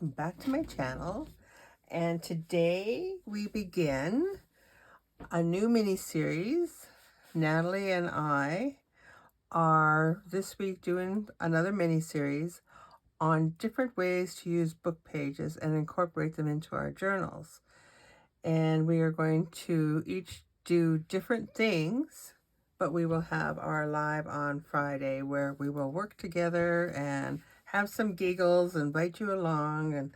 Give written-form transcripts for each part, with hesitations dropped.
welcome back to my channel. And today we begin a new mini-series. Natalie and I are this week doing another mini-series on different ways to use book pages and incorporate them into our journals. And we are going to each do different things, but we will have our live on Friday where we will work together and have some giggles, invite you along, and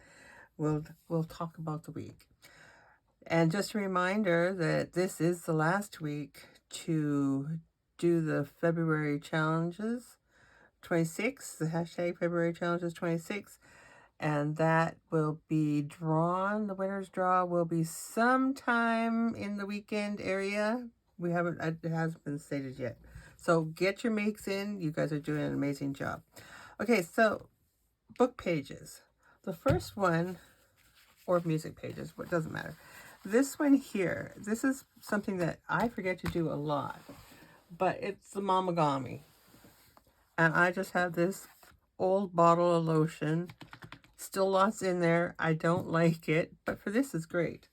we'll talk about the week. And just a reminder that this is the last week to do the February challenges 26, the hashtag February challenges 26, and that will be drawn. The winner's draw will be sometime in the weekend area. It hasn't been stated yet. So get your makes in. You guys are doing an amazing job. Okay, so book pages. The first one, or music pages, what doesn't matter. This one here, this is something that I forget to do a lot, but it's the Mamagami. And I just have this old bottle of lotion. Still lots in there. I don't like it, but for this is great.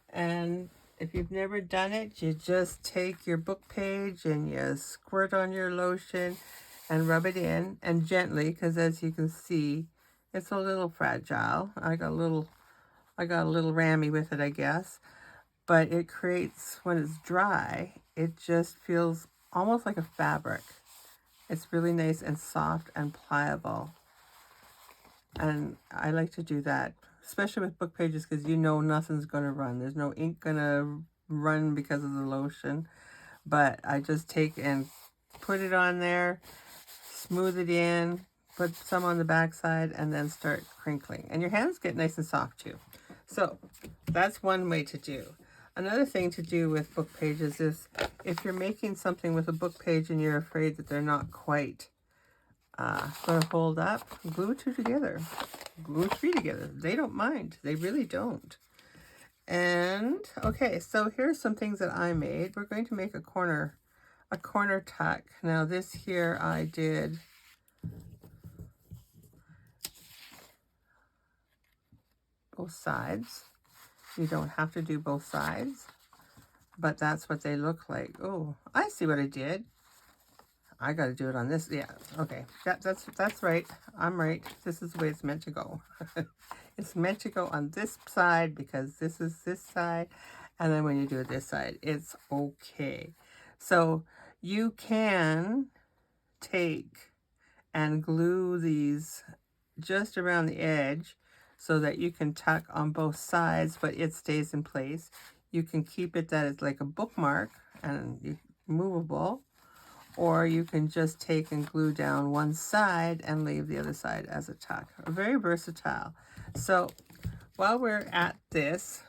And if you've never done it, you just take your book page and you squirt on your lotion and rub it in, and gently, because as you can see, it's a little fragile. I got a little rammy with it, I guess. But it creates, when it's dry, it just feels almost like a fabric. It's really nice and soft and pliable. And I like to do that, especially with book pages, because you know nothing's going to run. There's no ink going to run because of the lotion. But I just take and put it on there, smooth it in, put some on the back side, and then start crinkling. And your hands get nice and soft too. So that's one way to do. Another thing to do with book pages is if you're making something with a book page and you're afraid that they're not quite going to hold up, glue two together. Glue three together. They don't mind. They really don't. And, okay, so here's some things that I made. We're going to make a corner tuck. Now this here I did both sides. You don't have to do both sides, but that's what they look like. Oh, I see what I did. I got to do it on this. Yeah, okay. That's right. I'm right. This is the way it's meant to go. It's meant to go on this side because this is this side. And then when you do it this side, it's okay. So you can take and glue these just around the edge so that you can tuck on both sides, but it stays in place. You can keep it that it's like a bookmark and movable, or you can just take and glue down one side and leave the other side as a tuck. Very versatile. So while we're at this,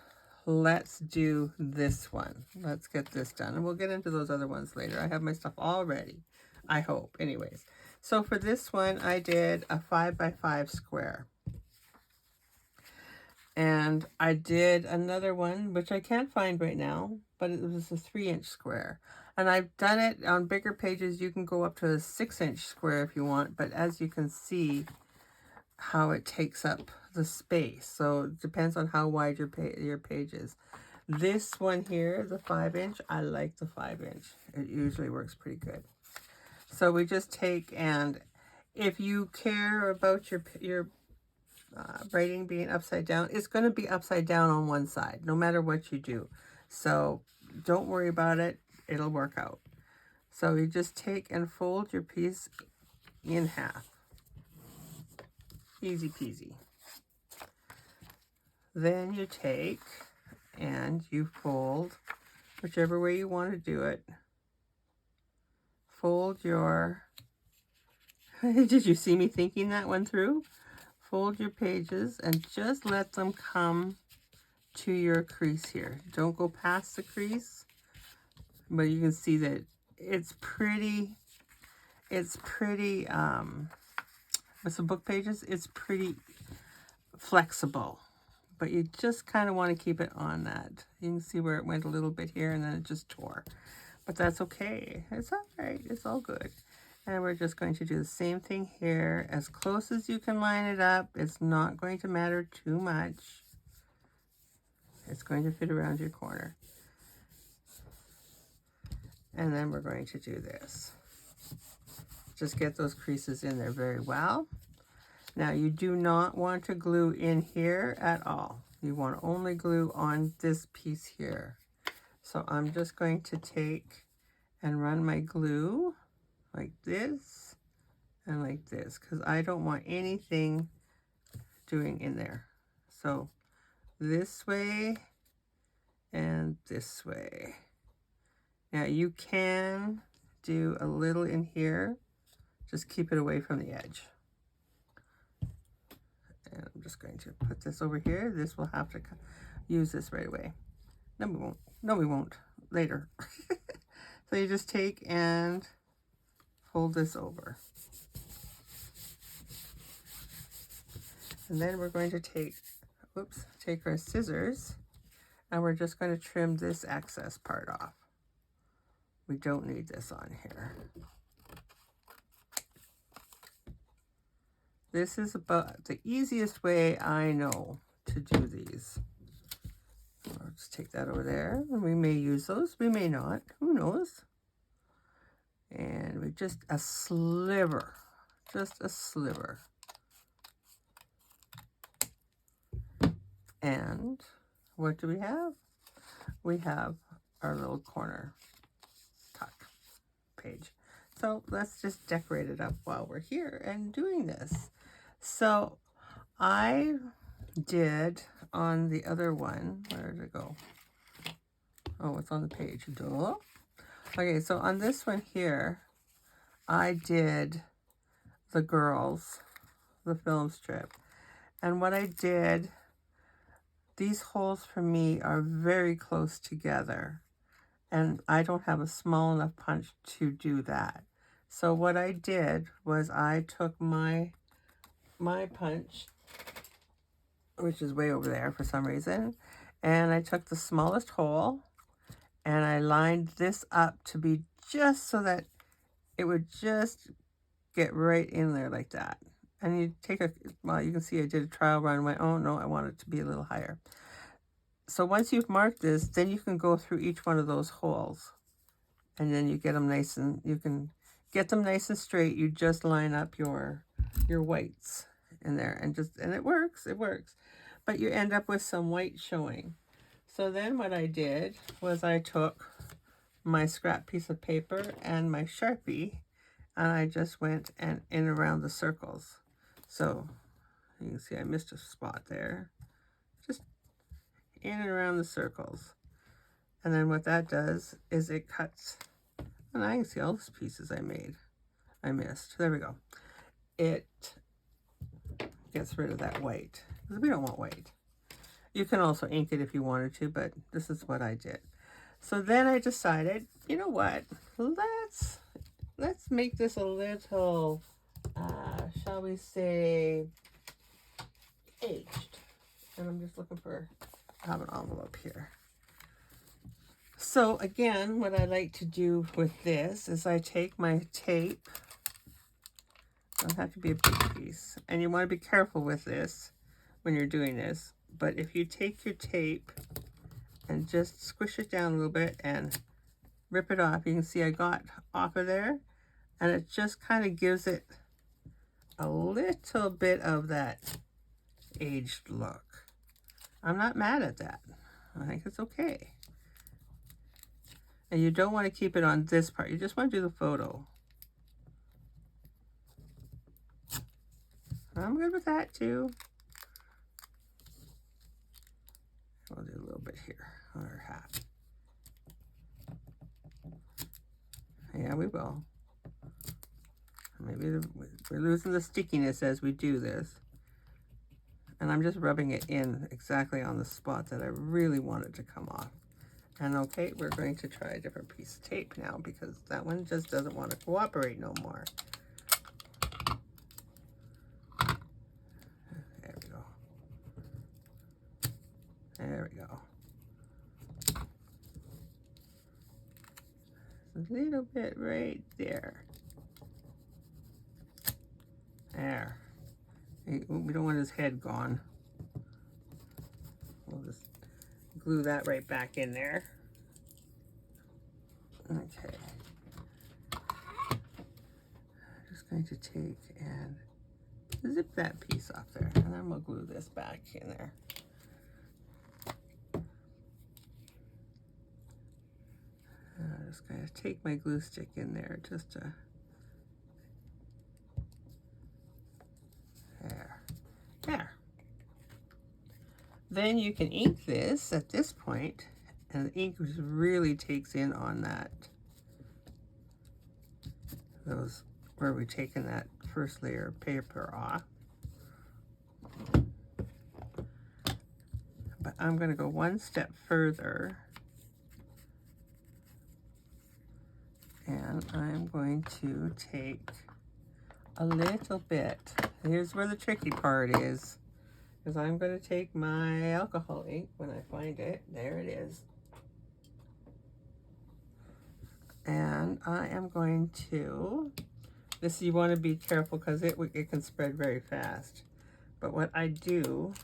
let's do this one. Let's get this done. And we'll get into those other ones later. I have my stuff all ready, I hope. Anyways, so for this one, I did a 5x5 square. And I did another one, which I can't find right now, but it was a 3-inch square. And I've done it on bigger pages. You can go up to a 6-inch square if you want, but as you can see how it takes up the space. So it depends on how wide your page is. This one here, the 5-inch, I like the 5-inch. It usually works pretty good. So we just take, and if you care about your writing being upside down, it's going to be upside down on one side no matter what you do, so don't worry about it, it'll work out. So you just take and fold your piece in half, easy peasy. Then you take and you fold whichever way you want to do it. Fold your did you see me thinking that one through? Fold your pages and just let them come to your crease here. Don't go past the crease, but you can see that it's pretty, with some book pages, it's pretty flexible, but you just kind of want to keep it on that. You can see where it went a little bit here and then it just tore, but that's okay. It's all right. It's all good. And we're just going to do the same thing here. As close as you can line it up. It's not going to matter too much. It's going to fit around your corner. And then we're going to do this. Just get those creases in there very well. Now you do not want to glue in here at all. You want to only glue on this piece here. So I'm just going to take and run my glue like this and like this, because I don't want anything doing in there. So this way and this way. Now you can do a little in here, just keep it away from the edge. And I'm just going to put this over here. This will have to use this right away. No, we won't. No, we won't. Later. So you just take and fold this over. And then we're going to take our scissors, and we're just going to trim this excess part off. We don't need this on here. This is about the easiest way I know to do these. I'll just take that over there, and we may use those, we may not, who knows? And we just a sliver. And what do we have? We have our little corner tuck page. So let's just decorate it up while we're here and doing this. So I did on the other one, where did it go? Oh, it's on the page. Duh. Okay, so on this one here, I did the girls, the film strip. And what I did, these holes for me are very close together. And I don't have a small enough punch to do that. So what I did was I took my punch, which is way over there for some reason, and I took the smallest hole and I lined this up to be just so that it would just get right in there like that. And you take well, you can see I did a trial run, went, oh no, I want it to be a little higher. So once you've marked this, then you can go through each one of those holes, and then you get them nice, and you can get them nice and straight. You just line up your whites in there, and it works, but you end up with some white showing. So then what I did was I took my scrap piece of paper and my Sharpie, and I just went and in around the circles. So you can see I missed a spot there. Just in and around the circles. And then what that does is it cuts, and I can see all those pieces I missed. There we go. It gets rid of that white, because we don't want white. You can also ink it if you wanted to, but this is what I did. So then I decided, you know what, let's make this a little, shall we say, aged. And I'm just looking for, I have an envelope here. So again, what I like to do with this is I take my tape. Doesn't have to be a big piece. And you want to be careful with this when you're doing this. But if you take your tape and just squish it down a little bit and rip it off, you can see I got off of there. And it just kind of gives it a little bit of that aged look. I'm not mad at that. I think it's okay. And you don't want to keep it on this part. You just want to do the photo. I'm good with that too. We'll do a little bit here on our hat. Yeah, we will. Maybe we're losing the stickiness as we do this. And I'm just rubbing it in exactly on the spot that I really wanted to come off. And okay, we're going to try a different piece of tape now, because that one just doesn't want to cooperate no more. There we go. There we go. A little bit right there. There. We don't want his head gone. We'll just glue that right back in there. Okay. I'm just going to take and zip that piece off there, and then we'll glue this back in there. I'm just going to take my glue stick in there just to, there. Then you can ink this at this point, and the ink really takes in on that, those where we've taken that first layer of paper off. But I'm going to go one step further, and I'm going to take a little bit. Here's where the tricky part is, because I'm going to take my alcohol ink when I find it. There it is. And I am going to, this you want to be careful because it can spread very fast. But what I do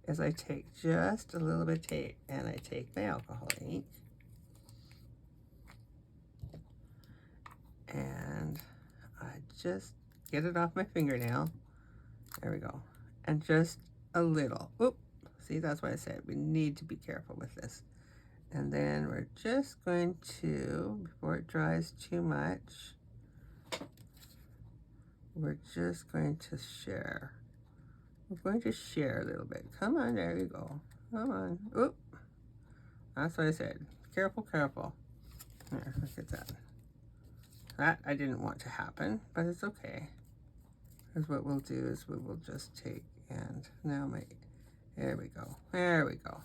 is I take just a little bit of tape, and I take my alcohol ink, and I just get it off my fingernail. There we go. And just a little. Oop. See, that's why I said we need to be careful with this. And then we're just going to, before it dries too much, we're just going to share. We're going to share a little bit. Come on, there you go. Come on. Oop. That's what I said. Careful, careful. There, look at that. That I didn't want to happen, but it's okay. Because what we'll do is we will just take and now there we go. There we go.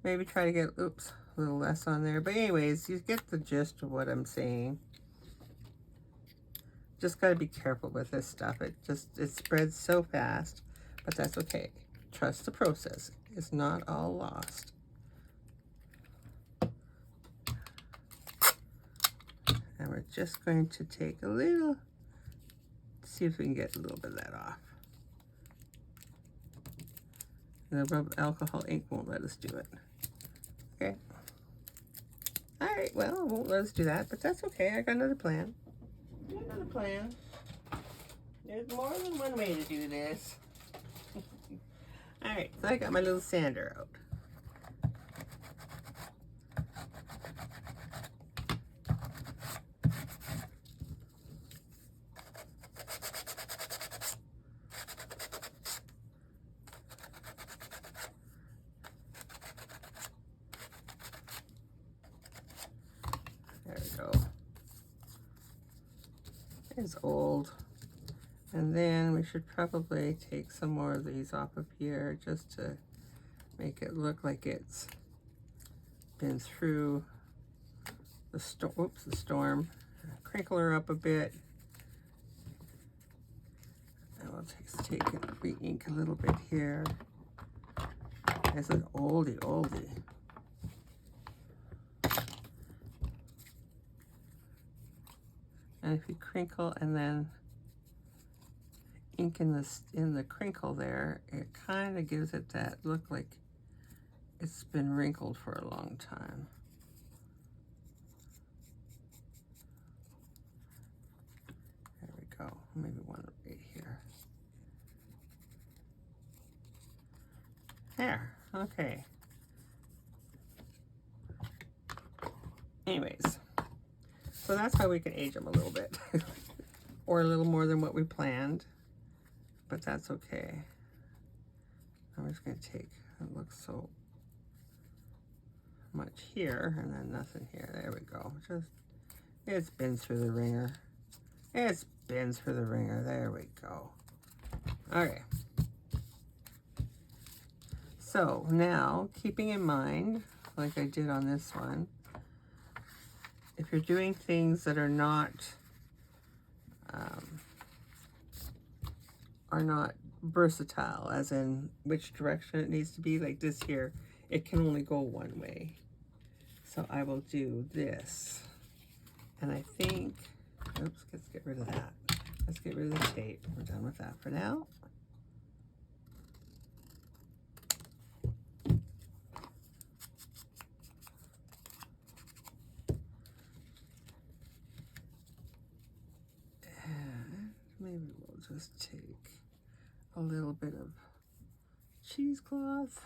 Maybe try to get, oops, a little less on there. But anyways, you get the gist of what I'm saying. Just got to be careful with this stuff. It spreads so fast, but that's okay. Trust the process. It's not all lost. And we're just going to take a little, see if we can get a little bit of that off. The rub alcohol ink won't let us do it. Okay. All right, well, it won't let us do that, but that's okay. I got another plan. Another plan. There's more than one way to do this. All right, so I got my little sander out. There we go. It's old. And then we should probably take some more of these off of here just to make it look like it's been through the storm. Crinkle her up a bit. And we'll take and re-ink a little bit here. This is oldie. And if you crinkle and then ink in the crinkle there, it kind of gives it that look like it's been wrinkled for a long time. There we go. Maybe one right here. There. Okay. Anyways, so that's how we can age them a little bit. Or a little more than what we planned. But that's okay. I'm just going to take, it looks so much here and then nothing here. There we go. It's been through the ringer. It's been through the ringer. There we go. Okay. So now, keeping in mind, like I did on this one, if you're doing things that are not versatile, as in which direction it needs to be, like this here, it can only go one way. So I will do this. And I think, oops, let's get rid of that. Let's get rid of the tape. We're done with that for now. And maybe we'll just take a little bit of cheesecloth.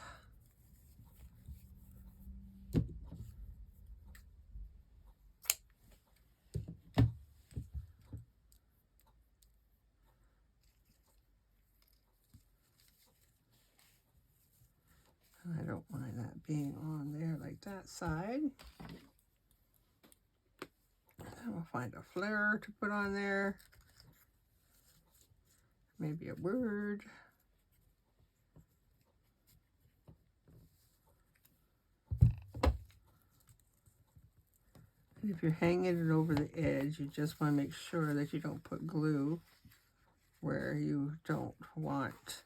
I don't mind that being on there like that side. Then we'll find a flare to put on there. Maybe a word. And if you're hanging it over the edge, you just want to make sure that you don't put glue where you don't want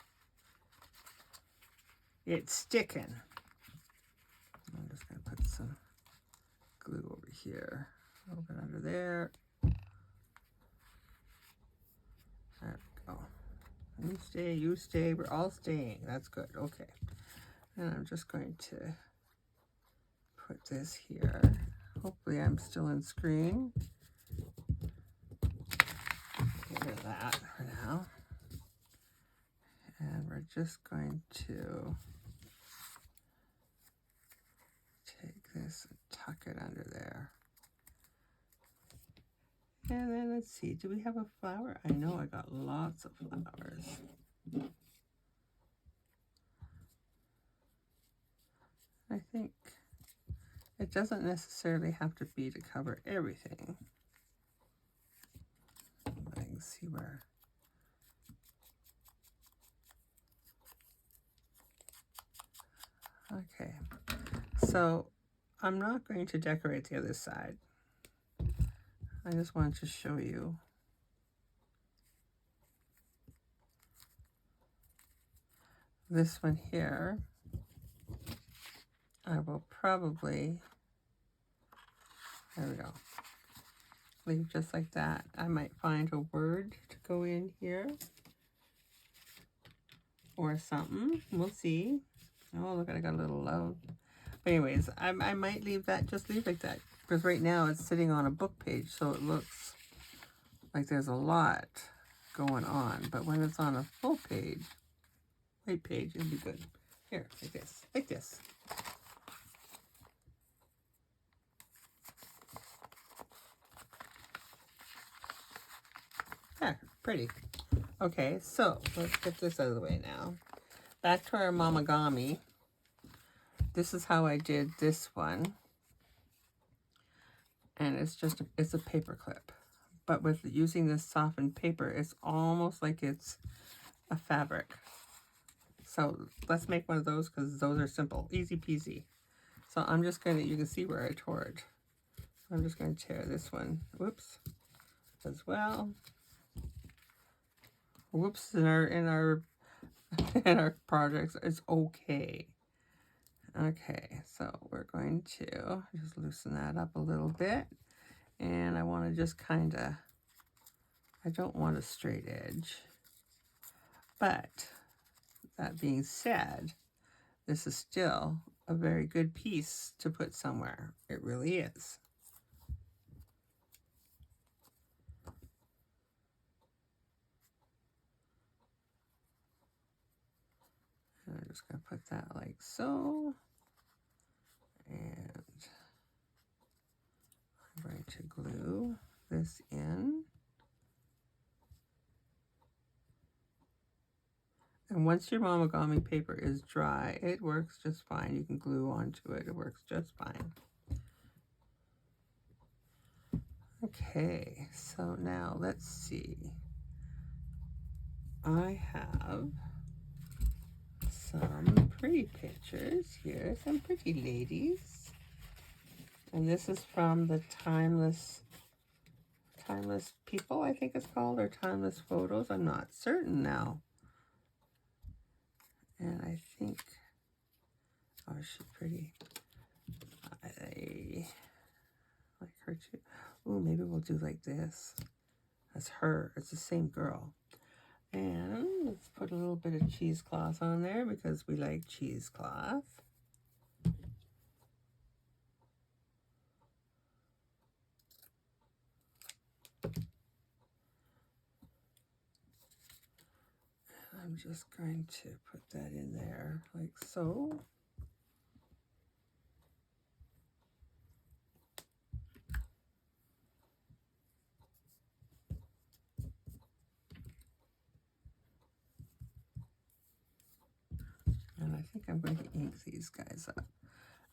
it sticking. I'm just going to put some glue over here, a little bit under there. There we go. You stay, we're all staying. That's good, okay. And I'm just going to put this here. Hopefully I'm still in screen. Get rid of that for now. And we're just going to take this and tuck it under there. And then let's see, do we have a flower? I know I got lots of flowers. I think it doesn't necessarily have to be to cover everything. I can see where. Okay, so I'm not going to decorate the other side. I just wanted to show you. This one here, I will probably, there we go, leave just like that. I might find a word to go in here or something. We'll see. Oh, look, I got a little low. But anyways, I might leave that, just leave like that. Because right now it's sitting on a book page, so it looks like there's a lot going on. But when it's on a full page, white page, it'll be good. Here, like this, like this. Yeah, pretty. Okay, so let's get this out of the way now. Back to our Mamagami. This is how I did this one. And it's a paper clip. But with using this softened paper, it's almost like it's a fabric. So let's make one of those because those are simple, easy peasy. So I'm just going to, you can see where I tore it. I'm just going to tear this one, whoops, as well. Whoops, in our projects, it's okay. Okay, so we're going to just loosen that up a little bit. And I want to just kind of, I don't want a straight edge. But that being said, this is still a very good piece to put somewhere. It really is. And I'm just going to put that like so. And I'm going to glue this in. And once your Mamagami paper is dry, it works just fine. You can glue onto it. It works just fine. Okay, so now let's see. I have some pretty pictures here, some pretty ladies. And this is from the Timeless People, I think it's called, or Timeless Photos. I'm not certain now. And I think, oh, she's pretty. I like her too. Ooh, maybe we'll do like this. That's her. It's the same girl. And let's put a little bit of cheesecloth on there because we like cheesecloth. I'm just going to put that in there like so. And I think I'm going to ink these guys up.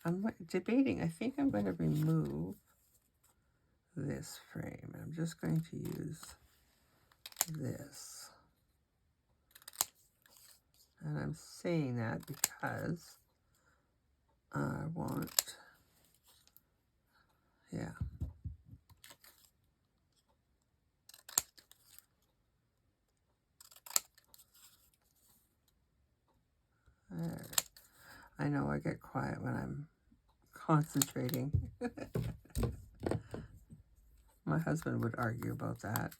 I'm debating, I think I'm going to remove this frame. I'm just going to use this. And I'm saying that because I want, yeah. I know I get quiet when I'm concentrating. My husband would argue about that.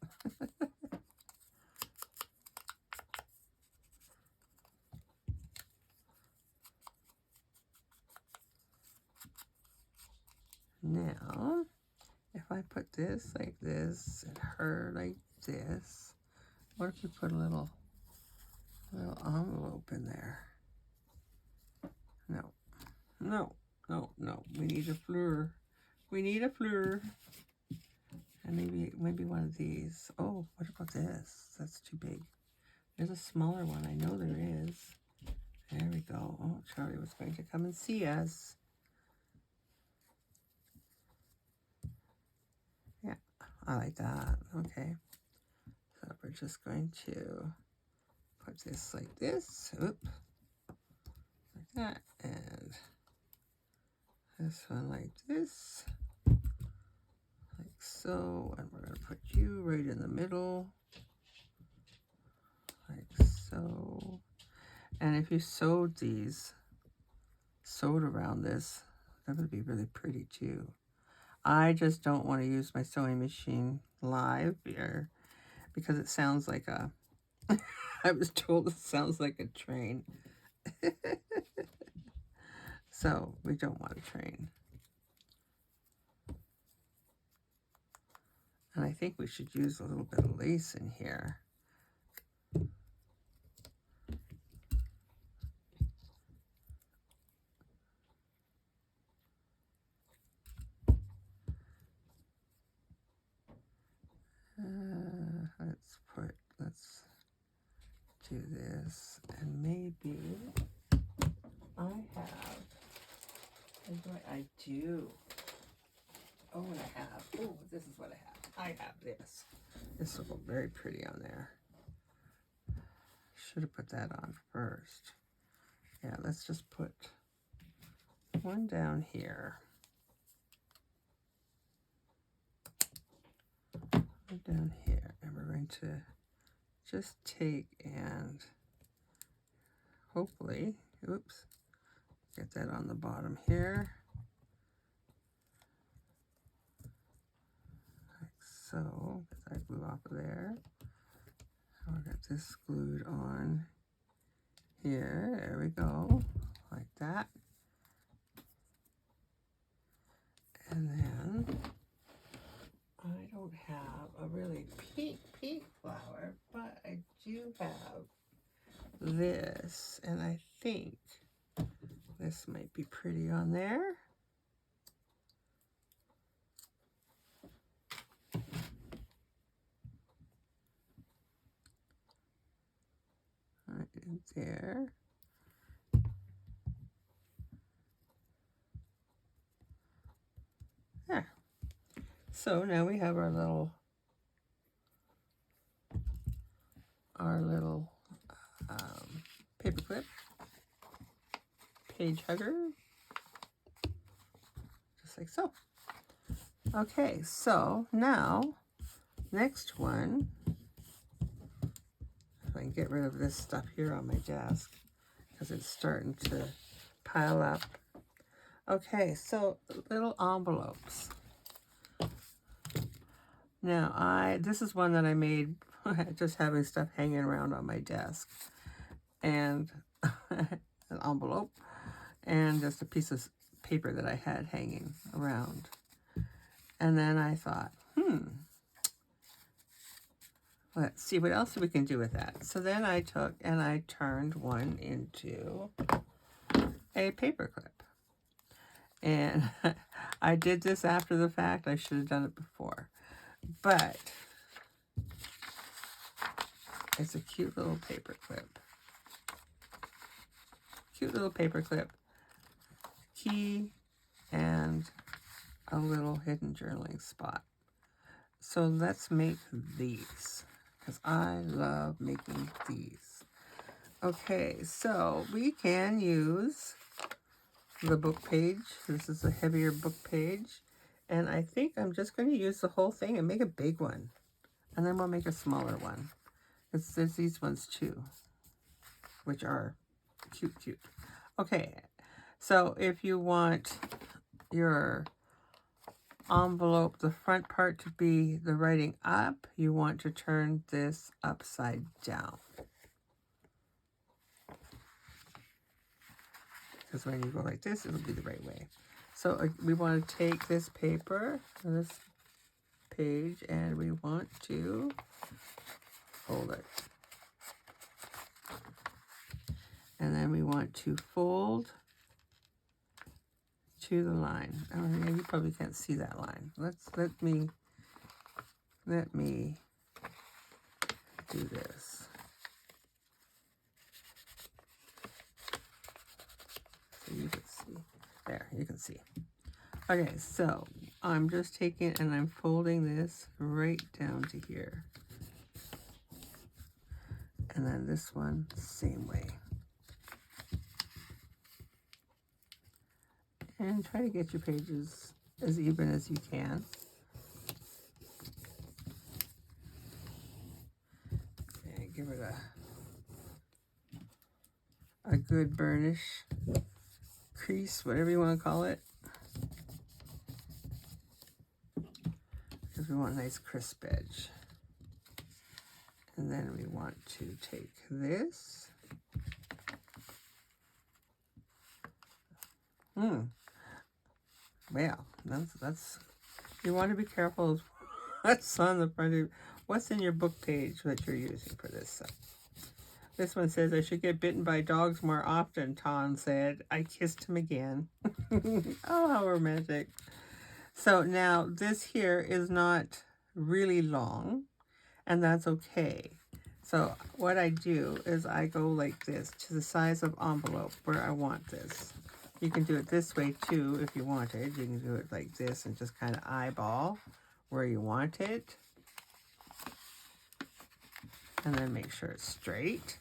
Now, if I put this like this and her like this, what if you put a little envelope in there? No, no, no, no. We need a fleur. We need a fleur. And maybe one of these. Oh, what about this? That's too big. There's a smaller one. I know there is. There we go. Oh, Charlie was going to come and see us. Yeah, I like that. Okay. So we're just going to put this like this. Oop. Like that. And this one like this. Like so. And we're going to put you right in the middle. Like so. And if you sewed around this, that would be really pretty too. I just don't want to use my sewing machine live here because it sounds like a, I was told it sounds like a train. So we don't want a train. And I think we should use a little bit of lace in here. Let's do this, and maybe I do. Oh, and I have, oh, this is what I have. I have this. This will go very pretty on there. Should have put that on first. Yeah, let's just put one down here. One down here, and we're going to just take and hopefully, oops, get that on the bottom here. Like so, get that glue off of there. I'll get this glued on here. There we go, like that. And then I don't have a really pink flower, but I do have this, and I think this might be pretty on there. Right in there. There. So now we have our little paper clip, page hugger, just like so. Okay, so now, next one, if I can get rid of this stuff here on my desk, because it's starting to pile up. Okay, so little envelopes. Now, this is one that I made just having stuff hanging around on my desk. And an envelope and just a piece of paper that I had hanging around. And then I thought, let's see what else we can do with that. So then I took and I turned one into a paper clip. And I did this after the fact. I should have done it before. But it's a cute little paper clip. Cute little paper clip, key, and a little hidden journaling spot. So let's make these, because I love making these. Okay, so we can use the book page. This is a heavier book page. And I think I'm just going to use the whole thing and make a big one. And then we'll make a smaller one. There's these ones too, which are cute. Okay, so if you want your envelope, the front part to be the writing up, you want to turn this upside down. Because when you go like this, it'll be the right way. So we want to take this paper, this page, and we want to fold it. And then we want to fold to the line. Oh, yeah, you probably can't see that line. Let me do this. So you can see. There, you can see. Okay, so I'm just taking and I'm folding this right down to here. And then this one, same way. And try to get your pages as even as you can. And give it a good burnish, crease, whatever you want to call it. Because we want a nice crisp edge. And then we want to take this. Well, that's you want to be careful of what's on the front of what's in your book page that you're using for this. This one says, I should get bitten by dogs more often, Ton said. I kissed him again. Oh, how romantic. So now this here is not really long, and that's okay. So what I do is I go like this to the size of envelope where I want this. You can do it this way too if you wanted. You can do it like this and just kind of eyeball where you want it. And then make sure it's straight.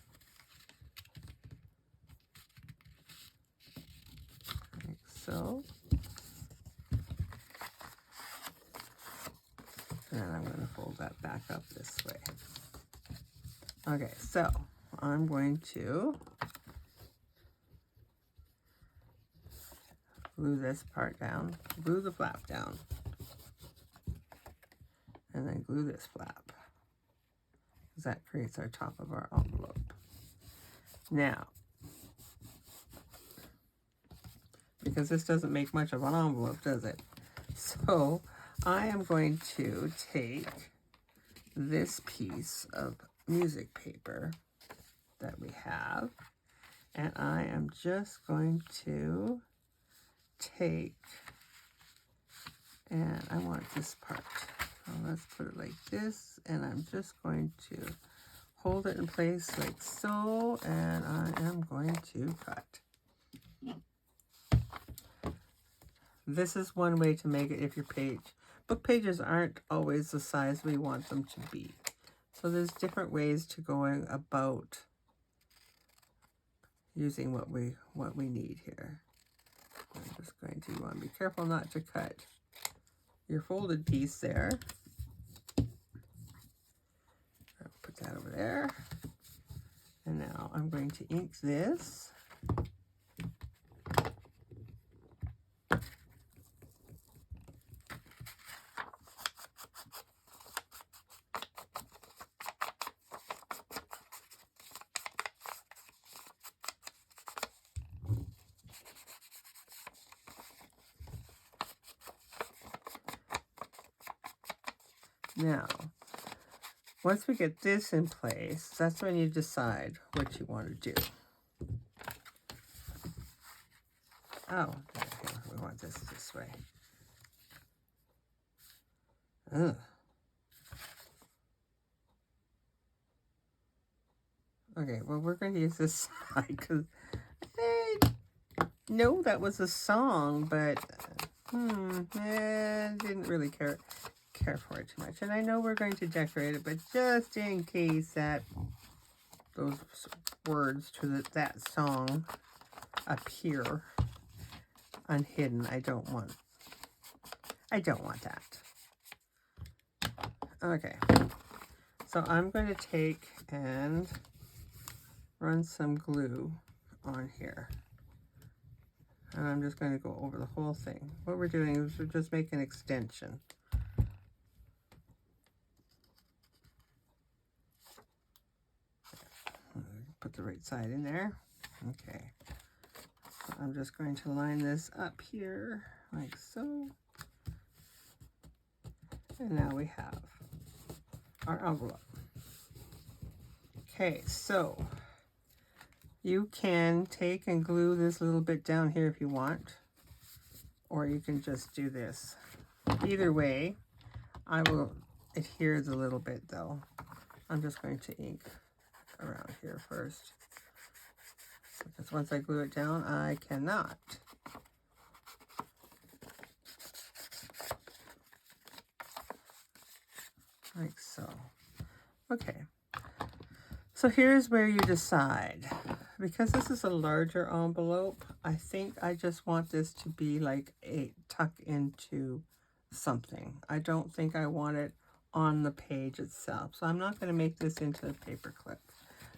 Like so. And then I'm going to fold that back up this way. Okay, so I'm going to glue this part down, glue the flap down, and then glue this flap, because that creates our top of our envelope. Now, because this doesn't make much of an envelope, does it? So I am going to take this piece of music paper that we have, and I am just going to take, and I want this part. So let's put it like this, and I'm just going to hold it in place like so, and I am going to cut. This is one way to make it if your book pages aren't always the size we want them to be. So there's different ways to going about using what we need here. I'm just going to, you want to be careful not to cut your folded piece there. I'll put that over there. And now I'm going to ink this. Now, once we get this in place, that's when you decide what you want to do. Oh, okay, we want this way. Ugh. Okay, well, we're going to use this side because no, that was a song, but didn't really care for it too much. And I know we're going to decorate it, but just in case that those words to that song appear unhidden, I don't want that. Okay, so I'm going to take and run some glue on here. And I'm just going to go over the whole thing. What we're doing is we're just making an extension. Put the right side in there. Okay. So I'm just going to line this up here like so. And now we have our envelope. Okay, so you can take and glue this little bit down here if you want, or you can just do this. Either way, I will adhere the little bit though. I'm just going to ink around here first, because once I glue it down, I cannot. Like so. Okay. So here's where you decide. Because this is a larger envelope, I think I just want this to be like a tuck into something. I don't think I want it on the page itself. So I'm not going to make this into a paper clip.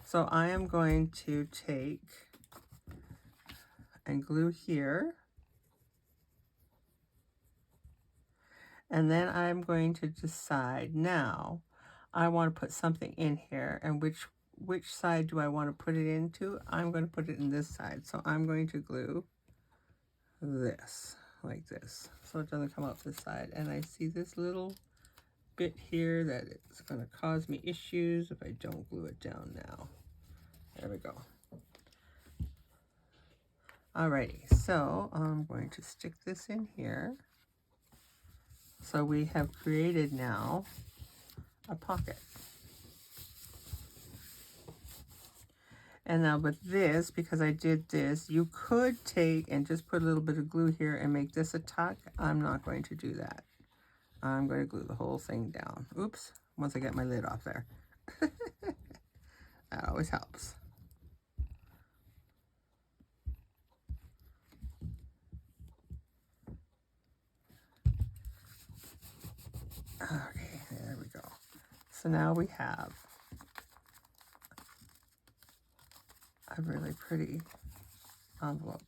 So I am going to take and glue here. And then I'm going to decide now, I want to put something in here, and which side do I want to put it into? I'm going to put it in this side. So I'm going to glue this like this, so it doesn't come out this side. And I see this little bit here that it's going to cause me issues if I don't glue it down now. There we go. Alrighty, so I'm going to stick this in here. So we have created now a pocket. And now with this, because I did this, you could take and just put a little bit of glue here and make this a tuck. I'm not going to do that. I'm going to glue the whole thing down. Oops, once I get my lid off there. That always helps. Okay, there we go. So now we have a really pretty envelope.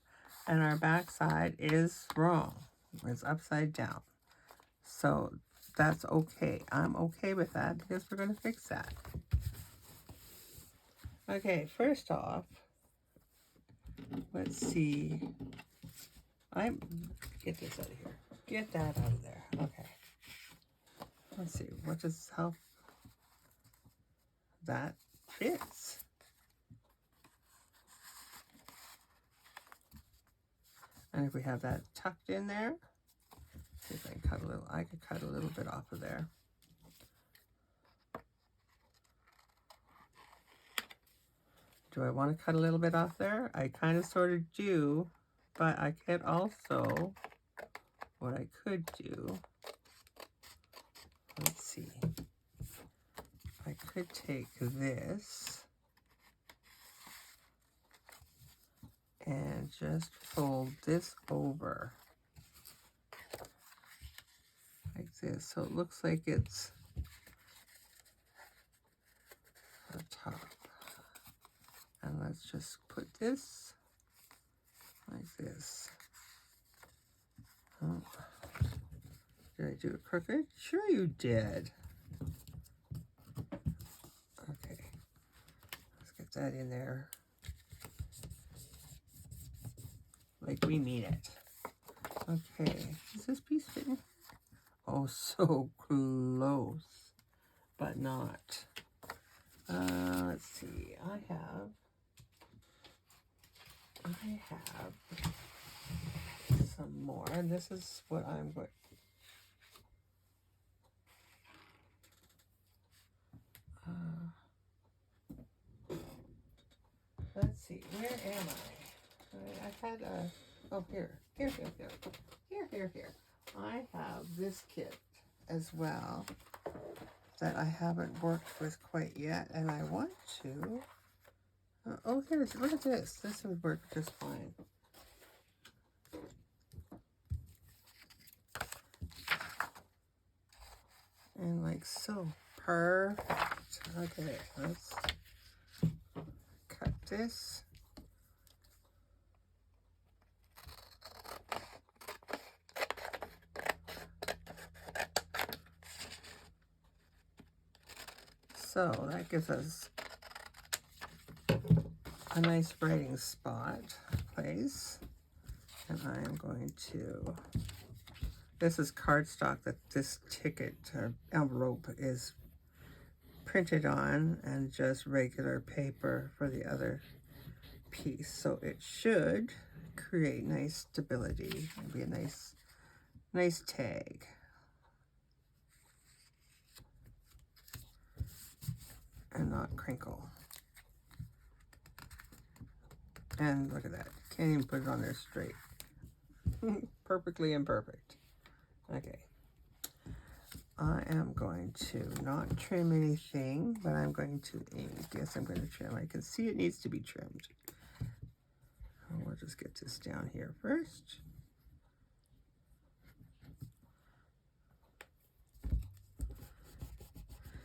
And our back side is wrong. It's upside down. So that's okay. I'm okay with that because we're going to fix that. Okay, first off, let's see. Get this out of here. Get that out of there. Okay. Let's see. How that fits. And if we have that tucked in there, see if I can cut a little. I could cut a little bit off of there. Do I want to cut a little bit off there? I kind of sort of do, but I could also, what I could do, let's see, I could take this and just fold this over like this, so it looks like it's the top. And let's just put this like this. Oh. Did I do it crooked? Sure you did. Okay, let's get that in there like we mean it. Okay, is this piece fitting? oh so close, but not. Let's see, I have some more, and this is what I'm going. Let's see, where am I? I had a, oh, here. I have this kit as well that I haven't worked with quite yet, and I want to. Oh, here's, look at this. This would work just fine. And like so. Perfect. Okay, let's cut this. So that gives us a nice writing spot place. And I am going to, this is cardstock that this ticket envelope is printed on, and just regular paper for the other piece. So it should create nice stability. It'll be a nice tag. And not crinkle. And look at that. Can't even put it on there straight. Perfectly imperfect. Okay. I am going to not trim anything, but I'm going to ink. Yes, I'm going to trim. I can see it needs to be trimmed. We'll just get this down here first.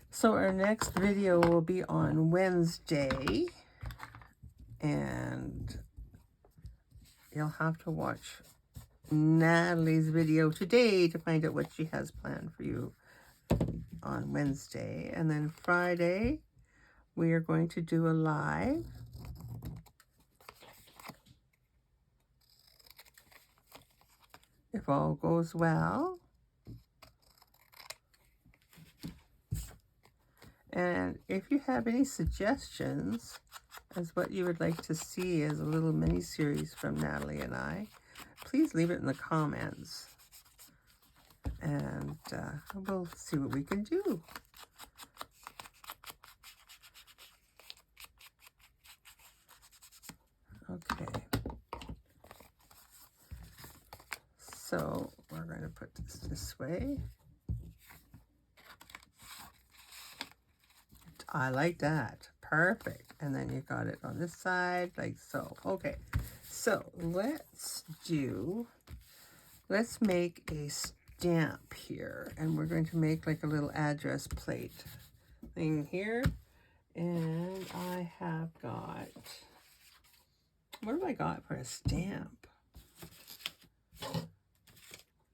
So our next video will be on Wednesday, and you'll have to watch Nathalie's video today to find out what she has planned for you on Wednesday. And then Friday, we are going to do a live. If all goes well. And if you have any suggestions as what you would like to see as a little mini-series from Nathalie and I, please leave it in the comments. And we'll see what we can do. Okay. So we're going to put this way. I like that. Perfect. And then you got it on this side like so. Okay. So let's make a stamp here. And we're going to make like a little address plate thing here. And I have got, what have I got for a stamp?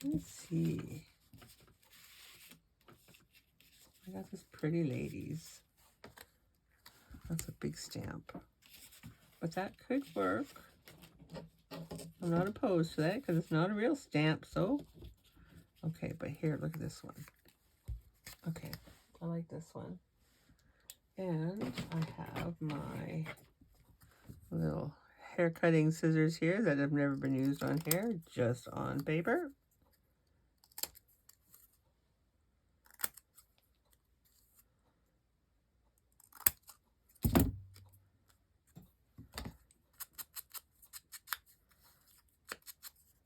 Let's see. I got this Pretty Ladies. That's a big stamp. But that could work. I'm not opposed to that because it's not a real stamp, so. Okay, but here, look at this one. Okay, I like this one. And I have my little hair cutting scissors here that have never been used on hair, just on paper.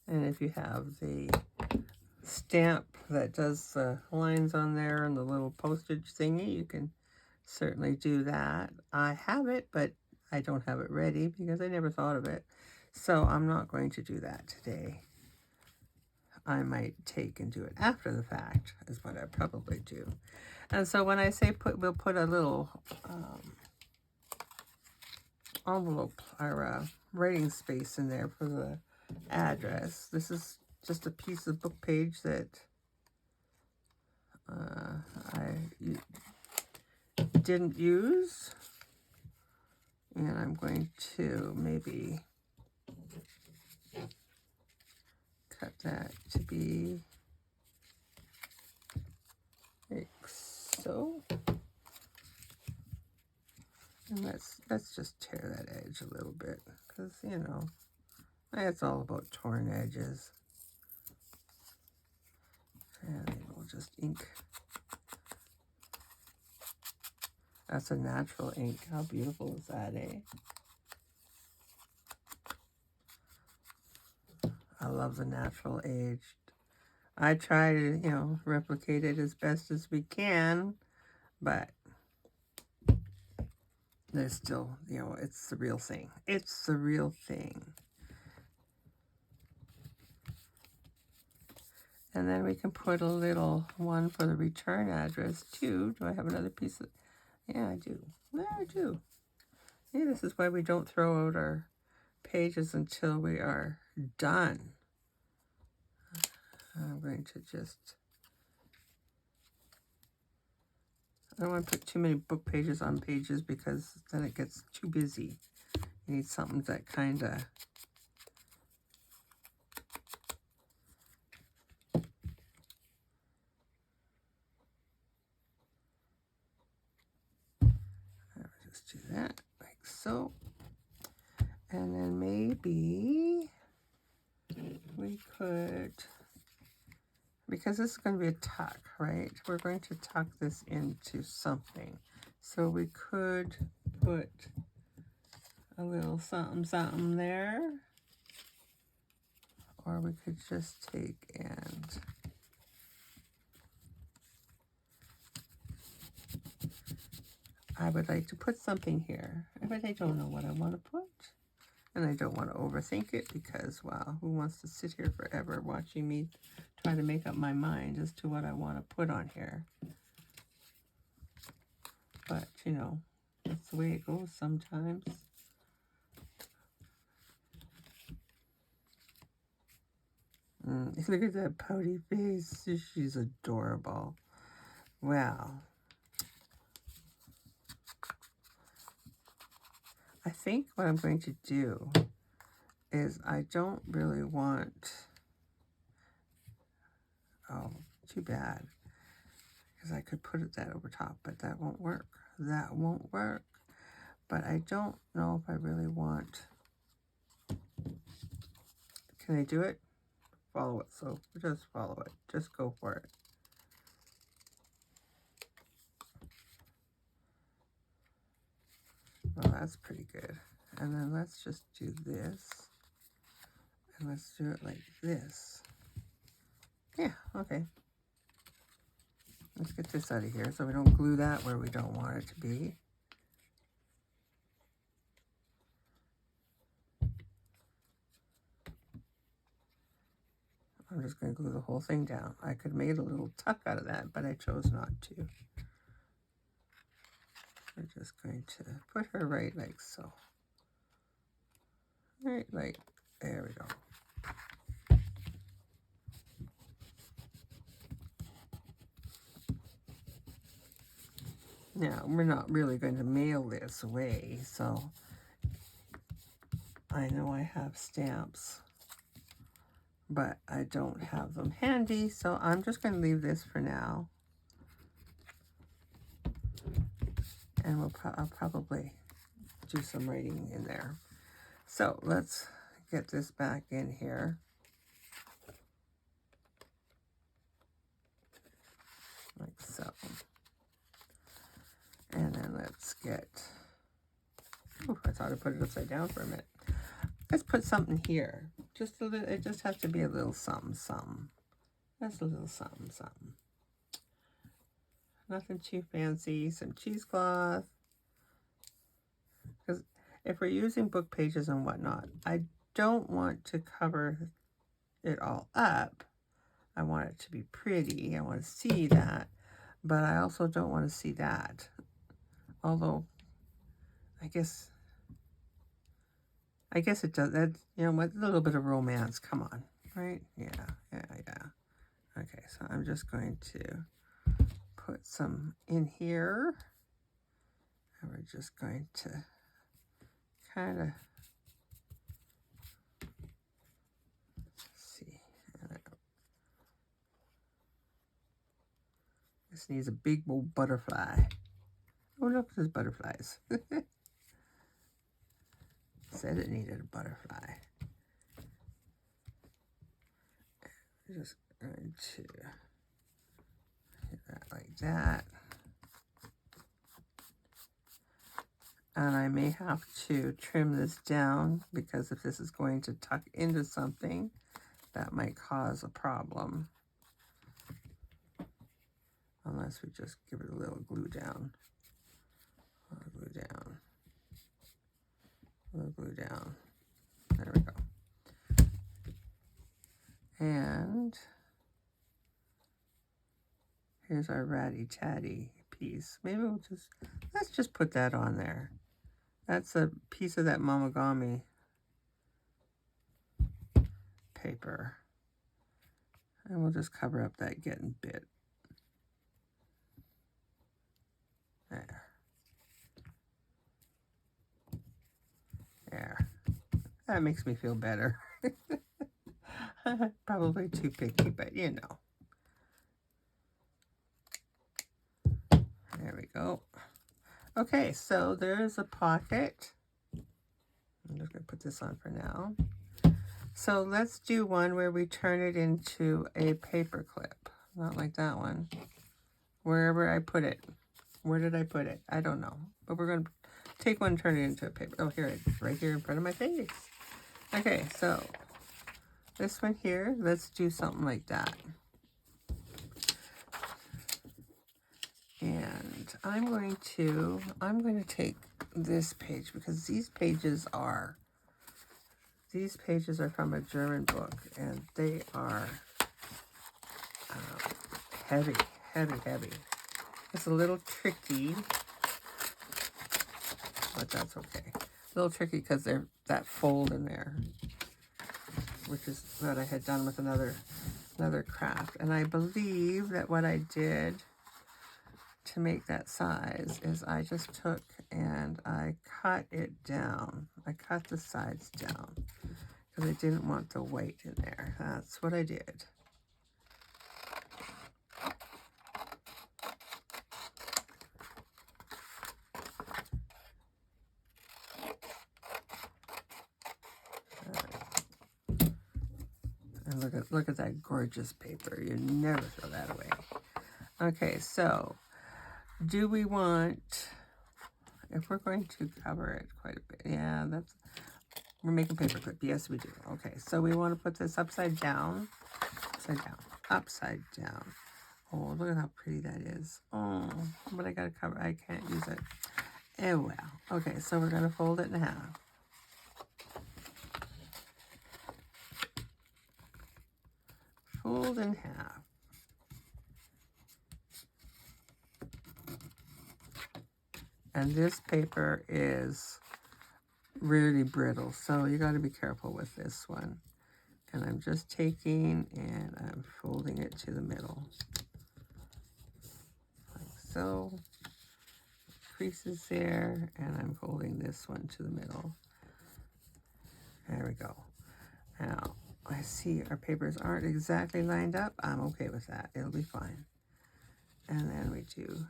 And if you have the stamp that does the lines on there and the little postage thingy, you can certainly do that. I have it, but I don't have it ready because I never thought of it. So I'm not going to do that today. I might take and do it after the fact is what I probably do. And so when I say we'll put a little envelope or writing space in there for the address. This is just a piece of book page that I didn't use, and I'm going to maybe cut that to be so. And let's just tear that edge a little bit, because, you know, it's all about torn edges. And we'll just ink. That's a natural ink. How beautiful is that, eh? I love the natural aged. I try to, you know, replicate it as best as we can, but there's still, you know, it's the real thing. It's the real thing. And then we can put a little one for the return address too. Do I have another piece of, yeah, I do. Yeah, I do. Yeah, this is why we don't throw out our pages until we are done. I'm going to just, I don't want to put too many book pages on pages because then it gets too busy. You need something that kind of, just do that like so. And then maybe we could, because this is going to be a tuck, right? We're going to tuck this into something. So we could put a little something, something there. Or we could just take and I would like to put something here, but I don't know what I want to put. And I don't want to overthink it because, wow, who wants to sit here forever watching me try to make up my mind as to what I want to put on here? But, you know, that's the way it goes sometimes. Look at that pouty face. She's adorable. Wow. I think what I'm going to do is I don't really want, oh, too bad, because I could put it that over top, but that won't work. That won't work. But I don't know if I really want, can I do it? Follow it, so just follow it. Just go for it. Well, that's pretty good. And then let's just do this. And let's do it like this. Yeah, okay. Let's get this out of here so we don't glue that where we don't want it to be. I'm just going to glue the whole thing down. I could make a little tuck out of that, but I chose not to. We're just going to put her right like so. Right, like, there we go. Now, we're not really going to mail this away, so I know I have stamps, but I don't have them handy, so I'm just going to leave this for now. And I'll probably do some writing in there. So let's get this back in here. Like so. And then let's get, ooh, I thought I put it upside down for a minute. Let's put something here. Just a little, it just has to be a little something, something. That's a little something, something. Nothing too fancy. Some cheesecloth. Because if we're using book pages and whatnot, I don't want to cover it all up. I want it to be pretty. I want to see that. But I also don't want to see that. Although, I guess it does. That, you know what? A little bit of romance. Come on. Right? Yeah. Okay, so I'm just going to put some in here. And we're just going to kind of see. This This needs a big old butterfly. Oh, look, there's butterflies. Said it needed a butterfly. Just going to hit that like that. And I may have to trim this down because if this is going to tuck into something, that might cause a problem. Unless we just give it a little glue down. A little glue down. A little glue down. There we go. And here's our ratty-tatty piece. Maybe let's just put that on there. That's a piece of that Mamagami paper. And we'll just cover up that getting bit. There. There. That makes me feel better. Probably too picky, but you know. There we go. Okay, so there's a pocket. I'm just going to put this on for now. So let's do one where we turn it into a paper clip. Not like that one. Wherever I put it. Where did I put it? I don't know. But we're going to take one and turn it into a paper. Oh, here it is. Right here in front of my face. Okay, so this one here, let's do something like that. And I'm going to take this page because these pages are from a German book and they are heavy. It's a little tricky, but that's okay. A little tricky because they're that fold in there, which is what I had done with another craft. And I believe that what I did to make that size is I just took and I cut it down. I cut the sides down because I didn't want the weight in there. That's what I did. And look at that gorgeous paper. You never throw that away. Okay, so do we want, if we're going to cover it quite a bit, yeah, we're making paper clip. Yes, we do. Okay, so we want to put this upside down. Upside down. Oh, look at how pretty that is. Oh, but I got to cover, I can't use it. Oh, well. Okay, so we're going to fold it in half. Fold in half. And this paper is really brittle, so you got to be careful with this one. And I'm just taking and I'm folding it to the middle. Like so. Creases there, and I'm folding this one to the middle. There we go. Now, I see our papers aren't exactly lined up. I'm okay with that. It'll be fine. And then we do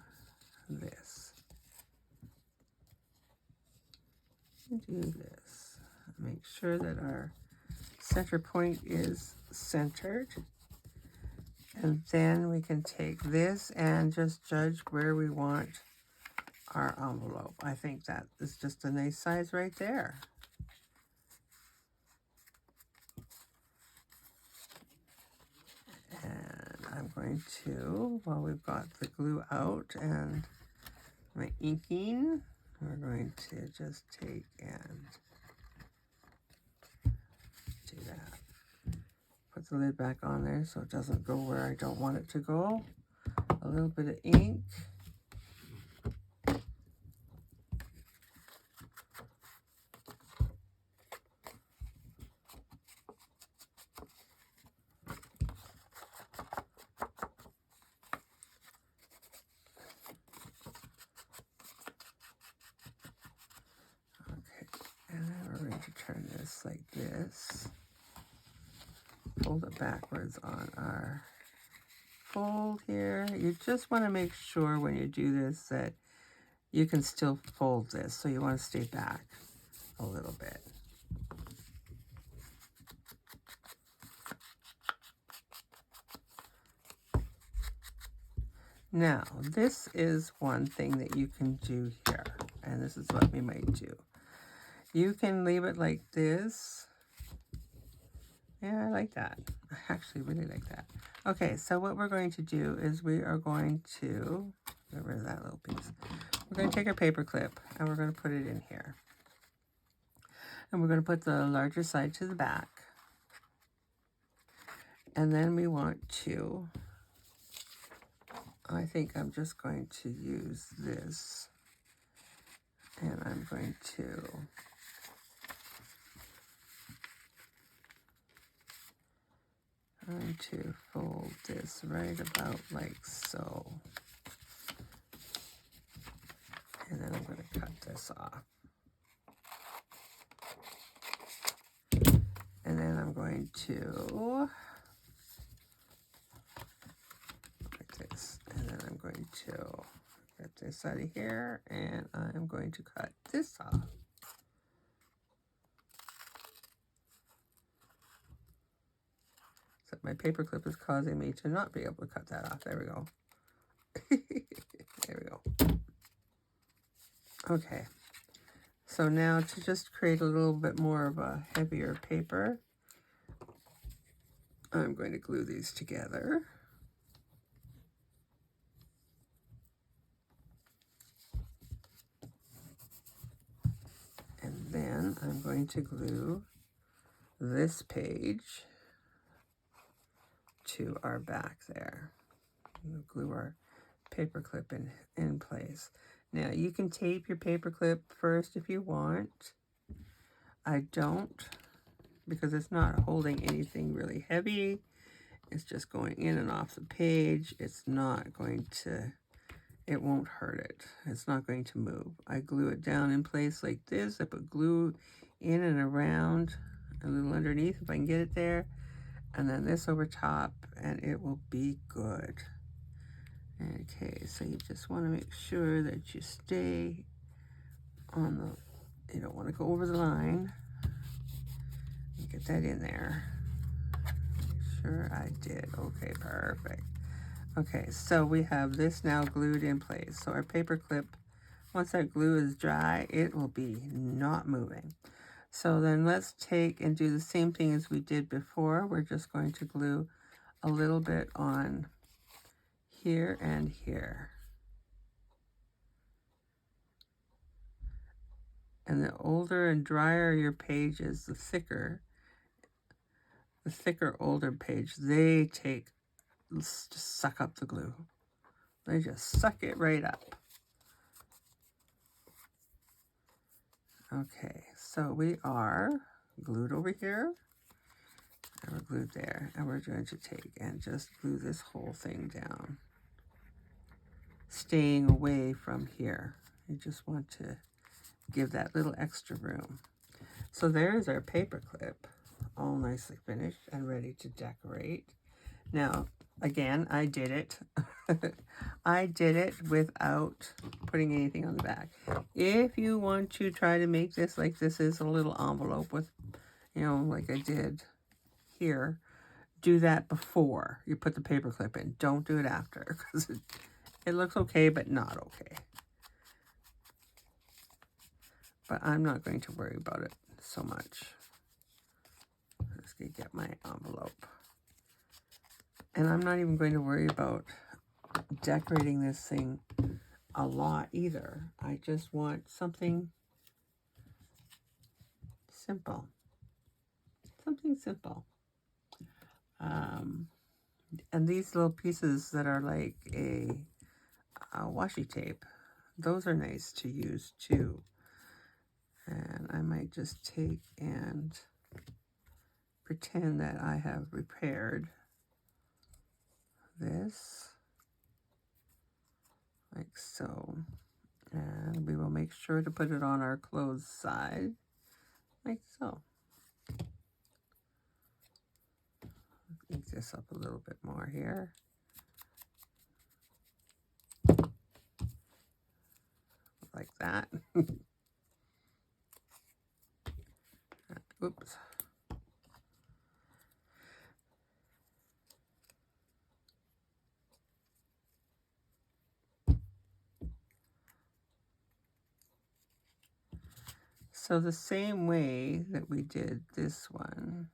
this. Do this. Make sure that our center point is centered. And then we can take this and just judge where we want our envelope. I think that is just a nice size right there. And I'm going to, while we've got the glue out and my inking, we're going to just take and do that. Put the lid back on there so it doesn't go where I don't want it to go. A little bit of ink. Turn this like this, fold it backwards on our fold here. You just want to make sure when you do this that you can still fold this. So you want to stay back a little bit. Now, this is one thing that you can do here, and this is what we might do. You can leave it like this. Yeah, I like that. I actually really like that. Okay, so what we're going to do is we are going to get rid of that little piece. We're going to take our paper clip and we're going to put it in here. And we're going to put the larger side to the back. And then we want to, I think I'm just going to use this. And I'm going to fold this right about like so. And then I'm going to cut this off. And then I'm going to, like this. And then I'm going to get this out of here. And I'm going to cut this off. Except my paper clip is causing me to not be able to cut that off. There we go. There we go. Okay. So now to just create a little bit more of a heavier paper, I'm going to glue these together. And then I'm going to glue this page to our back there. We'll glue our paper clip in place. Now you can tape your paper clip first if you want. I don't, because it's not holding anything really heavy. It's just going in and off the page. It's not going to, it won't hurt it. It's not going to move. I glue it down in place like this. I put glue in and around, a little underneath if I can get it there. And then this over top, and it will be good. Okay, so you just want to make sure that you stay on the, you don't want to go over the line. Get that in there. Make sure I did. Okay, perfect. Okay, so we have this now glued in place. So our paper clip, once that glue is dry, it will be not moving. So then let's take and do the same thing as we did before. We're just going to glue a little bit on here and here. And the older and drier your page is, the thicker, older page, they just suck up the glue. They just suck it right up. Okay, so we are glued over here, and we're glued there, and we're going to take and just glue this whole thing down, staying away from here. You just want to give that little extra room. So there's our paper clip, all nicely finished and ready to decorate. Now, again, I did it. I did it without putting anything on the back. If you want to try to make this like this is a little envelope with, you know, like I did here, do that before you put the paper clip in. Don't do it after, because it looks okay, but not okay. But I'm not going to worry about it so much. I'm just going to get my envelope. And I'm not even going to worry about decorating this thing a lot either. I just want something simple. Something simple. And these little pieces that are like a washi tape, those are nice to use too. And I might just take and pretend that I have repaired this, like so. And we will make sure to put it on our closed side, like so. Ink this up a little bit more here. like that. Oops. So the same way that we did this one,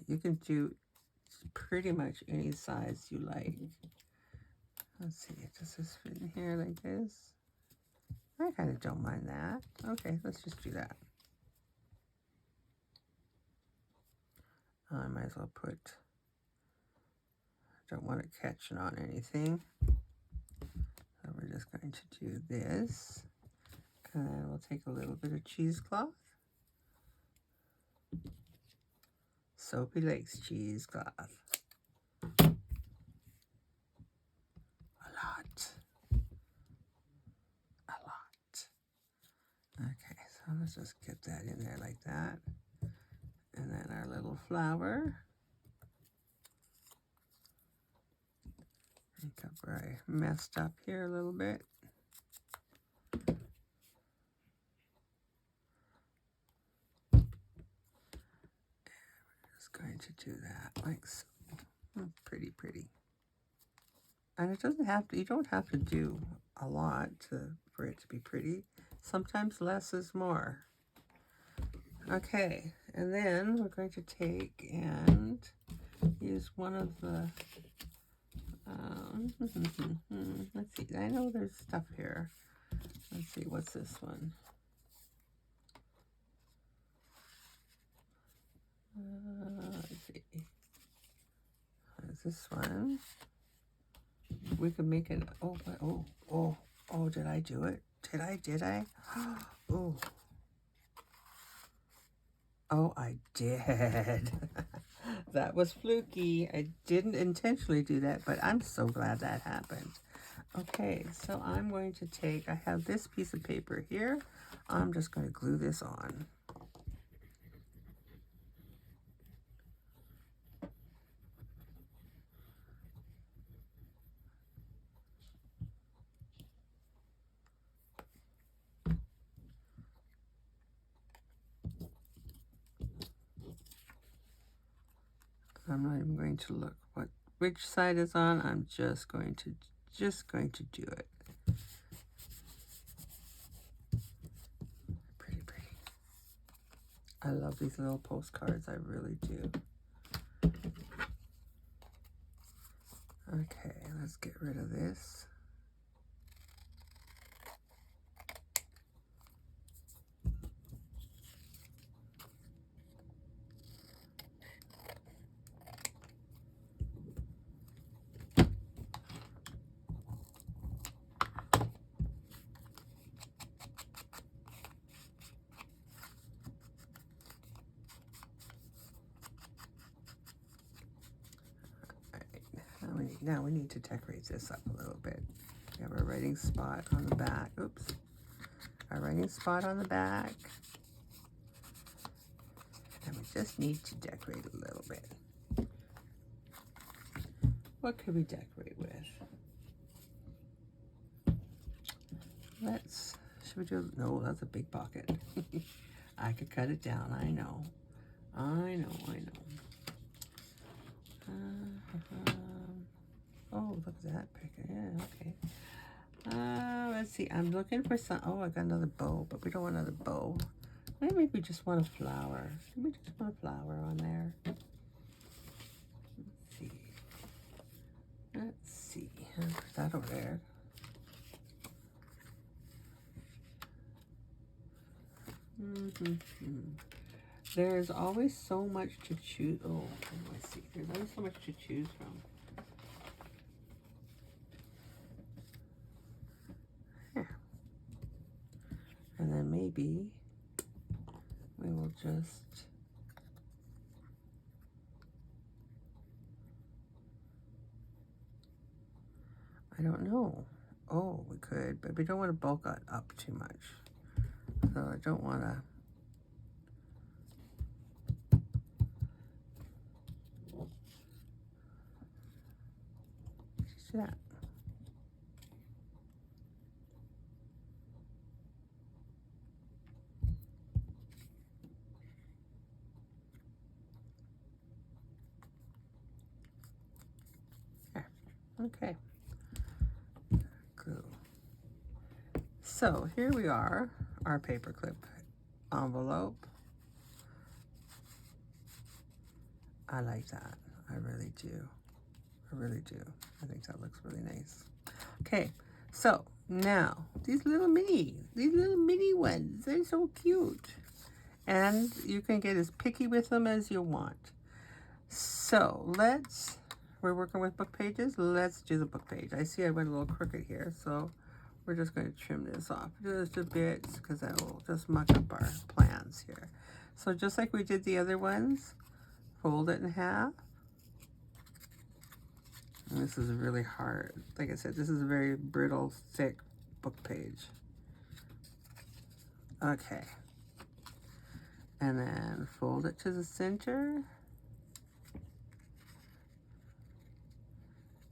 you can do pretty much any size you like. Let's see, does this fit in here like this? I kind of don't mind that. Okay, let's just do that. I might as well put, don't want it catching on anything. So we're just going to do this. And we'll take a little bit of cheesecloth. Sophie likes cheesecloth. A lot. A lot. Okay, so let's just get that in there like that. And then our little flower. I think I messed up here a little bit. Going to do that like so. Pretty. And it doesn't have to, you don't have to do a lot for it to be pretty. Sometimes less is more. Okay, and then we're going to take and use one of the, let's see, I know there's stuff here. Let's see, what's this one? Let's see. There's this one. We could make it. Oh! Did I do it? Did I? Oh, I did. That was fluky. I didn't intentionally do that, but I'm so glad that happened. Okay, so I'm going to take. I have this piece of paper here. I'm just going to glue this on. I'm not even going to look which side is on. I'm just going to do it. Pretty. I love these little postcards. I really do. Okay, let's get rid of this. Now we need to decorate this up a little bit. We have our writing spot on the back. Oops. Our writing spot on the back. And we just need to decorate a little bit. What could we decorate with? Should we do, no, that's a big pocket. I could cut it down, I know. Oh, look at that picture. Yeah, okay. Let's see. I'm looking for some. Oh, I got another bow, but we don't want another bow. Maybe we just want a flower. We just want a flower on there. Let's see. Put that over there. There's always so much to choose. Oh, let's see. There's always so much to choose from. And then maybe we will just I don't know. Oh, we could, but we don't want to bulk it up too much. So I don't want to. Just that. Okay. Glue. So here we are, our paperclip envelope. I like that. I really do. I really do. I think that looks really nice. Okay, so now these little mini ones, they're so cute. And you can get as picky with them as you want. So we're working with book pages. Let's do the book page. I see I went a little crooked here, so we're just going to trim this off just a bit because that will just muck up our plans here. So just like we did the other ones, fold it in half. And this is really hard. Like I said, this is a very brittle, thick book page. Okay. And then fold it to the center.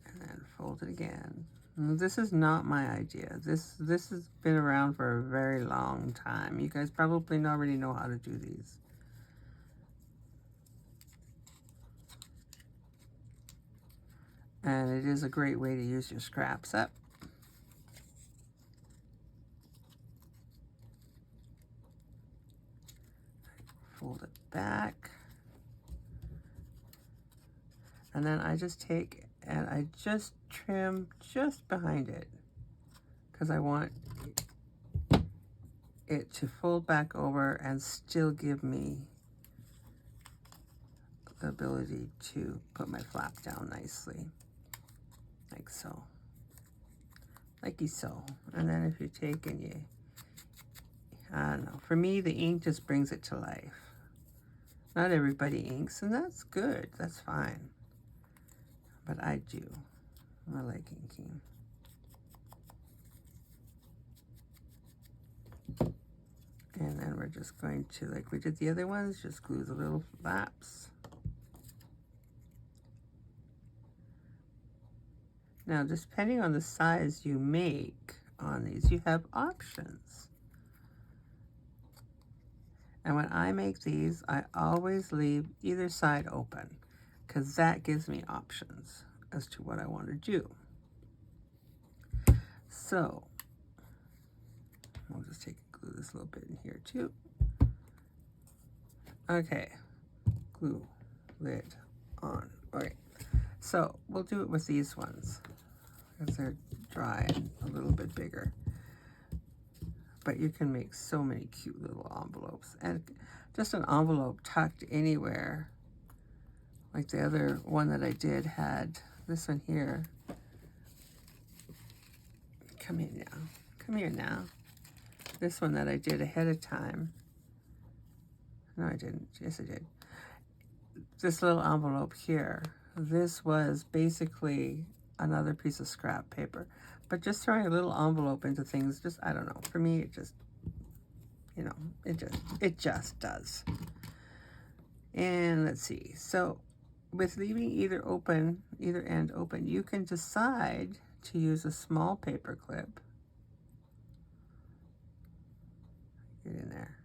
And then fold it again. This is not my idea. This has been around for a very long time. You guys probably already know how to do these. And it is a great way to use your scraps up. Fold it back. And then I just take and I just trim just behind it because I want it to fold back over and still give me the ability to put my flap down nicely, like so, likey so. And then if you take and you, I don't know, for me the ink just brings it to life. Not everybody inks, and that's good, that's fine, but I do. I like inking. And then we're just going to, like we did the other ones, just glue the little flaps. Now, depending on the size you make on these, you have options. And when I make these, I always leave either side open because that gives me options as to what I want to do. So, we'll just take and glue this a little bit in here too. Okay, glue lid on. All right, so we'll do it with these ones because they're dry and a little bit bigger. But you can make so many cute little envelopes, and just an envelope tucked anywhere. Like the other one that I did had this one here. Come here now. Come here now. This one that I did ahead of time. No, I didn't. Yes, I did. This little envelope here. This was basically another piece of scrap paper. But just throwing a little envelope into things, just, I don't know. For me, it just, you know, it just does. And let's see. So with leaving either end open, you can decide to use a small paper clip. Get in there.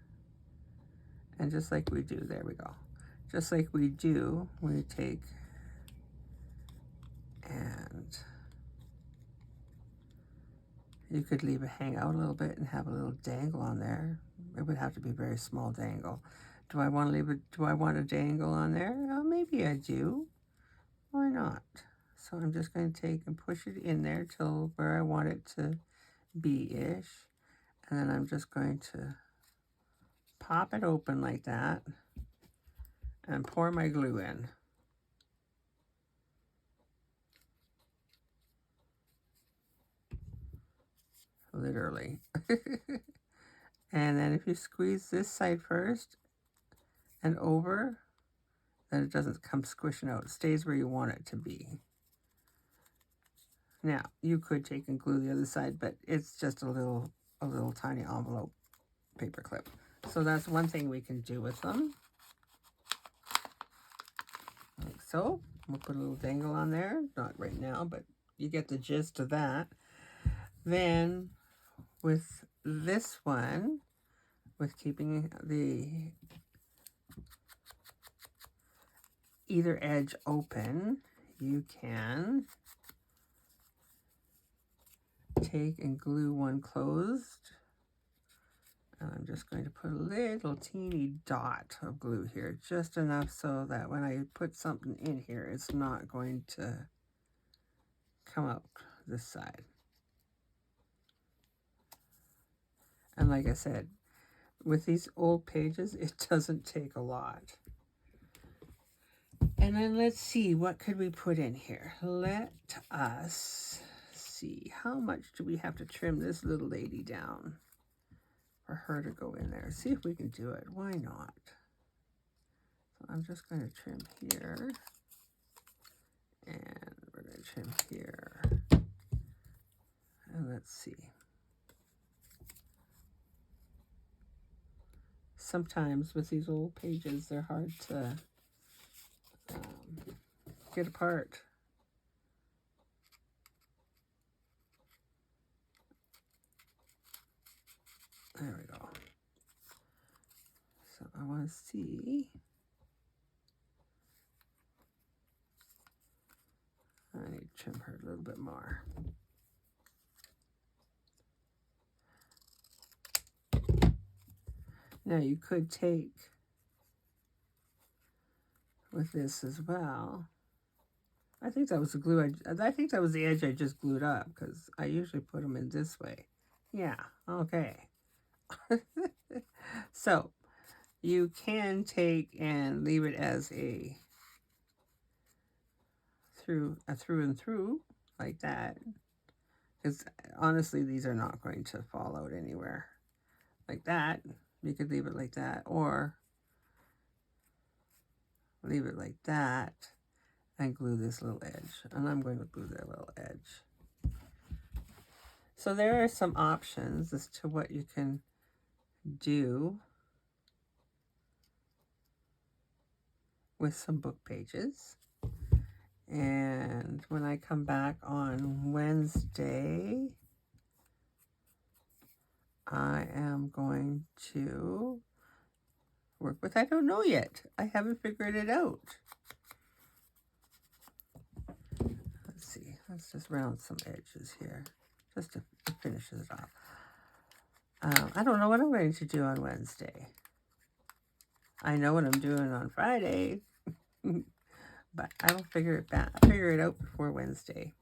And just like we do, there we go. Just like we do, we take and you could leave it hang out a little bit and have a little dangle on there. It would have to be a very small dangle. Do I want to leave it? Do I want a dangle on there? Maybe I do. Why not? So I'm just going to take and push it in there till where I want it to be-ish. And then I'm just going to pop it open like that and pour my glue in. Literally. And then if you squeeze this side first and over, then it doesn't come squishing out. It stays where you want it to be. Now, you could take and glue the other side, but it's just a little tiny envelope paper clip. So that's one thing we can do with them. Like so. We'll put a little dangle on there. Not right now, but you get the gist of that. Then with this one, with keeping the either edge open, you can take and glue one closed. And I'm just going to put a little teeny dot of glue here, just enough so that when I put something in here, it's not going to come out this side. And like I said, with these old pages, it doesn't take a lot. And then let's see, what could we put in here? Let us see, how much do we have to trim this little lady down for her to go in there? See if we can do it. Why not? So I'm just going to trim here. And we're going to trim here. And let's see. Sometimes with these old pages, they're hard to get apart. There we go. So I want to see. I need to trim her a little bit more. Now you could take with this as well. I think that was the glue. I think that was the edge I just glued up, because I usually put them in this way. Yeah, okay. So you can take and leave it as a through and through like that, because honestly these are not going to fall out anywhere. Like that, you could leave it like that, or leave it like that and glue this little edge. And I'm going to glue that little edge. So there are some options as to what you can do with some book pages. And when I come back on Wednesday, I am going to work with, I don't know yet. I haven't figured it out. Let's see, let's just round some edges here, just to finish it off. I don't know what I'm going to do on Wednesday. I know what I'm doing on Friday, but I will figure it out before Wednesday.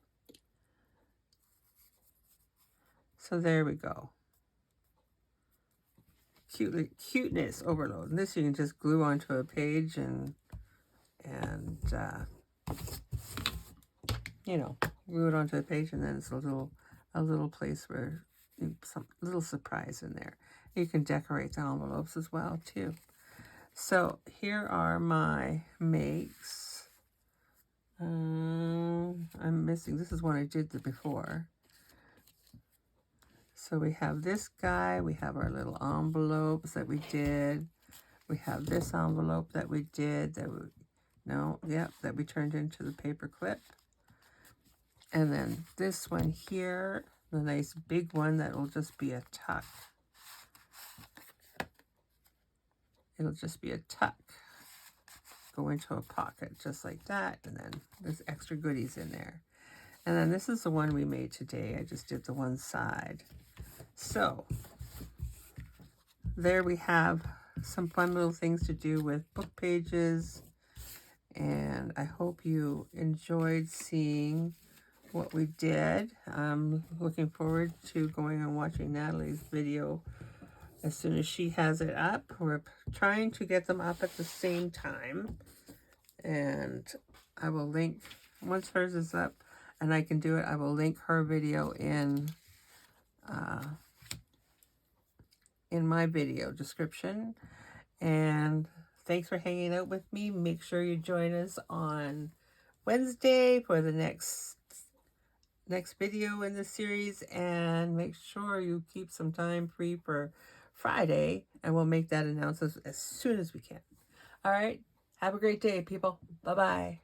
So there we go. Cuteness overload. And this you can just glue onto a page and you know, glue it onto the page, and then it's a little place where some little surprise in there. You can decorate the envelopes as well too. So here are my makes. I'm missing, this is one I did before. So we have this guy, we have our little envelopes that we did. We have this envelope that we did, that we turned into the paper clip. And then this one here, the nice big one that will just be a tuck. It'll just be a tuck. Go into a pocket just like that, and then there's extra goodies in there. And then this is the one we made today. I just did the one side. So there we have some fun little things to do with book pages, and I hope you enjoyed seeing what we did. I'm looking forward to going and watching Nathalie's video as soon as she has it up. We're trying to get them up at the same time, and I will link, once hers is up and I can do it, I will link her video in my video description. And thanks for hanging out with me. Make sure you join us on Wednesday for the next video in this series, and make sure you keep some time free for Friday, and we'll make that announcement as soon as we can. All right, have a great day, people. Bye-bye.